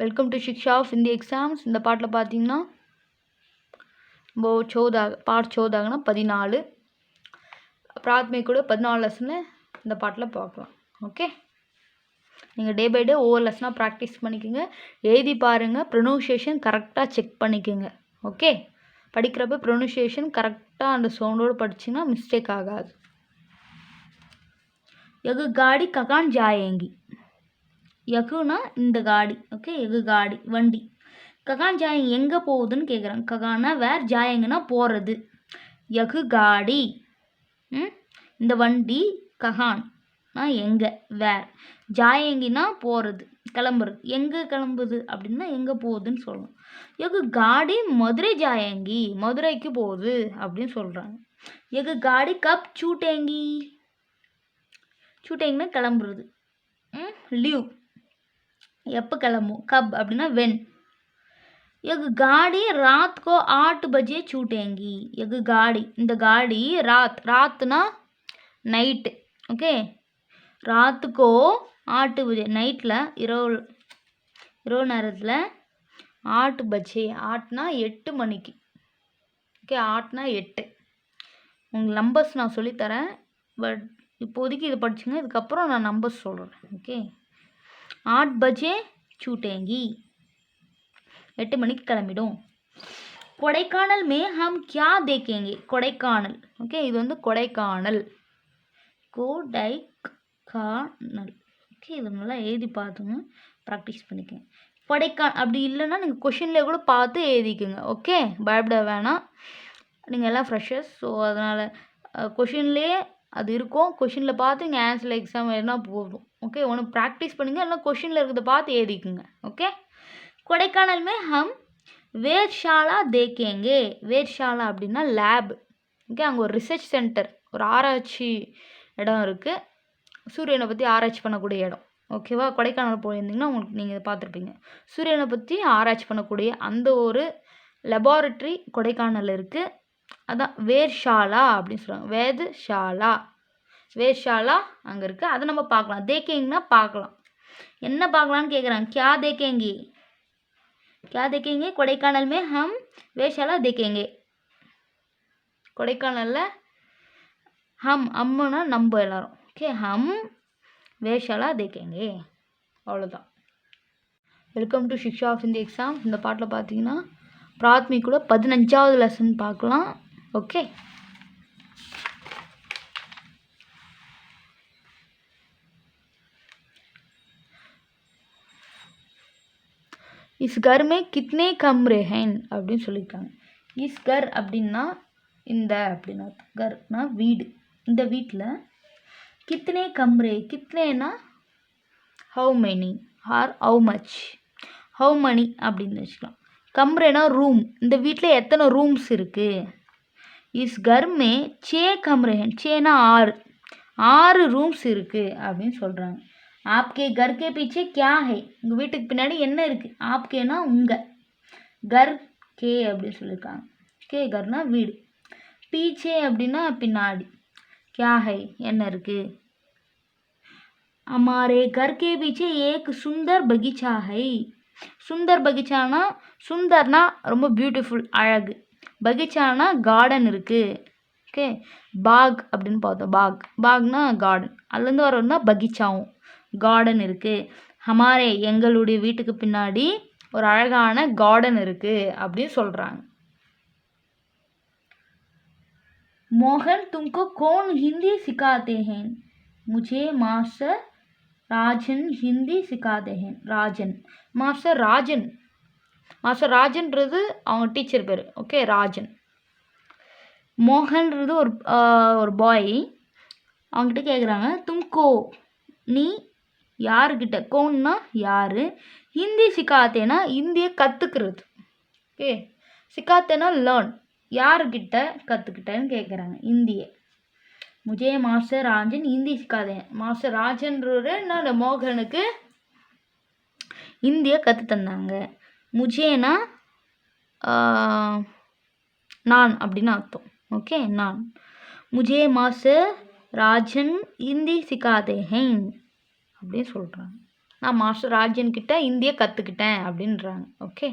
Welcome to Shiksha of இந்திய exams. இந்த பாட்டில் பார்த்தீங்கன்னா பார்ட் 14 14 பிராத்மிக் கூட 14 லெசனு இந்த பாட்டில் பார்க்கலாம். ஓகே, நீங்கள் டே பை டே ஒவ்வொரு லெசனாக ப்ராக்டிஸ் பண்ணிக்கோங்க, எழுதி பாருங்கள், ப்ரொனவுன்சியேஷன் கரெக்டாக செக் பண்ணிக்கோங்க. ஓகே, படிக்கிறப்ப ப்ரொனவுன்சியேஷன் கரெக்டாக அந்த சவுண்டோடு படிச்சிங்கன்னா மிஸ்டேக் ஆகாது. எகு காடி ககான் ஜாயேங்கி. யகுனா இந்த காடி. ஓகே, எகு காடி வண்டி. ககான் ஜாயங்க எங்கே போகுதுன்னு கேட்குறாங்க. ககானா வேர், ஜாயங்கன்னா போகிறது. யகு காடி இந்த வண்டி, ககான்னா எங்கே, வேர், ஜாயங்கினா போகிறது, கிளம்புறது. எங்கே கிளம்புது அப்படின்னா எங்கே போகுதுன்னு சொல்லணும். எகு காடி மதுரை ஜாயங்கி, மதுரைக்கு போகுது அப்படின்னு சொல்கிறாங்க. எகு காடி கப் சூட்டேங்கி. சூட்டேங்கன்னா கிளம்புறது. லீவ் எப்போ கிளம்பும். கப் அப்படின்னா வென். எகு காடி ராத் கோ 8 பஜே छूटेंगी. எகு காடி இந்த காடி ராத்னா நைட்டு. ஓகே, ராத்துக்கோ 8 பஜே நைட்டில், இரவு நேரத்தில் 8 பஜே, 8னா 8 மணிக்கு. ஓகே, 8னா 8. உங்களுக்கு நம்பர்ஸ் நான் சொல்லித்தரேன், பட் இப்போதைக்கு இது படிச்சுங்க, இதுக்கப்புறம் நான் நம்பர்ஸ் சொல்கிறேன். ஓகே, 8 பஜே छूटेंगी, 8 மணிக்கு கிளம்பிடும். கொடைக்கானல் மே ஹம் கியா தேக்கேங்கே. கொடைக்கானல். ஓகே, இது வந்து கொடைக்கானல். கொடைக்கானல். ஓகே, இது நல்லா எழுதி பார்த்துங்க, ப்ராக்டிஸ் பண்ணிக்கோங்க. அப்படி இல்லைன்னா நீங்கள் கொஷின்லேயே கூட பார்த்து எழுதிக்குங்க. ஓகே, பயப்பட வேணாம், நீங்கள் எல்லாம் ஃப்ரெஷர்ஸ். ஸோ அதனால் கொஷின்லேயே அது இருக்கும், கொஷினில் பார்த்து நீங்கள் ஆன்சரில் எக்ஸாம் எழுதினா போதும். ஓகே, ஒன்று ப்ராக்டிஸ் பண்ணுங்கள், இல்லைனா கொஷினில் இருக்கிறத பார்த்து எழுதிக்குங்க. ஓகே, கொடைக்கானல் மே ஹம் வேர்ஷாலா தேக்கேங்கே. வேர்ஷாலா அப்படின்னா லேப். ஓகே, அங்கே ஒரு ரிசர்ச் சென்டர், ஒரு ஆராய்ச்சி இடம் இருக்குது, சூரியனை பற்றி ஆராய்ச்சி பண்ணக்கூடிய இடம். ஓகேவா, கொடைக்கானல் போயிருந்தீங்கன்னா உங்களுக்கு நீங்கள் இதை பார்த்துருப்பீங்க. சூரியனை பற்றி ஆராய்ச்சி பண்ணக்கூடிய அந்த ஒரு லெபார்ட்ரி கொடைக்கானல் இருக்குது. அதான் வேர்ஷாலா அப்படின்னு சொல்லுவாங்க. வேர்ஷாலா அங்கே இருக்குது, அதை நம்ம பார்க்கலாம். தேக்கேங்கன்னா பார்க்கலாம். என்ன பார்க்கலான்னு கேட்குறாங்க. கியா தேக்கேங்கி. क्या देखेंगे? கொடைக்கானல் में हम வேர்ஷாலா देखेंगे. கொடைக்கானலில் ஹம், அம்முனா நம்ம எல்லாரும். ஓகே, ஹம் வேர்ஷாலா देखेंगे. அவ்வளோதான். வெல்கம் டு ஷிக்ஷா ஆஃப் இந்திய எக்ஸாம். இந்த பாட்டில் பார்த்தீங்கன்னா பிராத்மிக் கூட 15வது லெசன் பார்க்கலாம். ஓகே, இஸ் கர் மே கித்னே கம்ரே ஹேன் அப்படின்னு சொல்லியிருக்காங்க. இஸ் கர் அப்படின்னா இந்த அப்படின்னா, கர்னா வீடு. இந்த வீட்டில் கித்னே கம்ரே, கித்னேனா how many are how much, how many அப்படின்னு வச்சுக்கலாம். கம்ரேனா ரூம், இந்த வீட்டில் எத்தனை ரூம்ஸ் இருக்குது. இஸ் கர் மே 6 கம்ரே ஹேன், 6னா 6 ரூம்ஸ் இருக்குது அப்படின்னு சொல்கிறாங்க. ஆப்கே கர் கே பீச்சே கியா ஹை, உங்கள் வீட்டுக்கு பின்னாடி என்ன இருக்குது. ஆப்கேனா உங்கள், கர் கே அப்படின்னு சொல்லியிருக்காங்க. கே கர்னா வீடு, பீச்சே அப்படின்னா பின்னாடி, கியா ஹை என்ன இருக்குது. हमारे घर के पीछे एक सुंदर बगीचा है. சுந்தர் பகீச்சானா, சுந்தர்னா ரொம்ப பியூட்டிஃபுல் அழகு, பகீச்சானா கார்டன் இருக்குது. ஓகே, பாக் அப்படின்னு பார்த்தோம். பாக்னா கார்டன், அதுலேருந்து வரோம்னா பகீச்சாவும் கார்டன் இருக்குது. ஹமாரே எங்களுடைய வீட்டுக்கு பின்னாடி ஒரு அழகான கார்டன் இருக்குது அப்படின்னு சொல்கிறாங்க. மோகன் तुमको कौन हिंदी सिखाते हैं? मुझे मास्टर ராஜன் ஹிந்தி சிக்காதே ஹேன். மாஸ்டர் ராஜன்றது அவங்க டீச்சர் பேர். ஓகே, ராஜன். மோகன்றது ஒரு பாய். அவங்ககிட்ட கேட்குறாங்க, தும்கோ நீ யாருக்கிட்ட, கோன்னா யார், ஹிந்தி சிக்காத்தேனா இந்தியை கற்றுக்கிறது. ஓகே, சிக்காத்தேனா லேர்ன், யாருக்கிட்ட கற்றுக்கிட்டேன்னு கேட்குறாங்க இந்தியை. முஜே மாஸ்டர் ராஜன் ஹிந்தி சிக்காதே. மாஸ்டர் ராஜன்றவர் நான் மோகனுக்கு இந்தியை கற்று தந்தாங்க. முஜேனா நான் அப்படின்னு அர்த்தம். ஓகே, நான். முஜே மாஸ்டர் ராஜன் ஹிந்தி சிக்காதே ஹேன் அப்படின்னு சொல்கிறாங்க. நான் மாஸ்டர் ராஜன் கிட்ட ஹிந்தியை கற்றுக்கிட்டேன் அப்படின்றாங்க. ஓகே.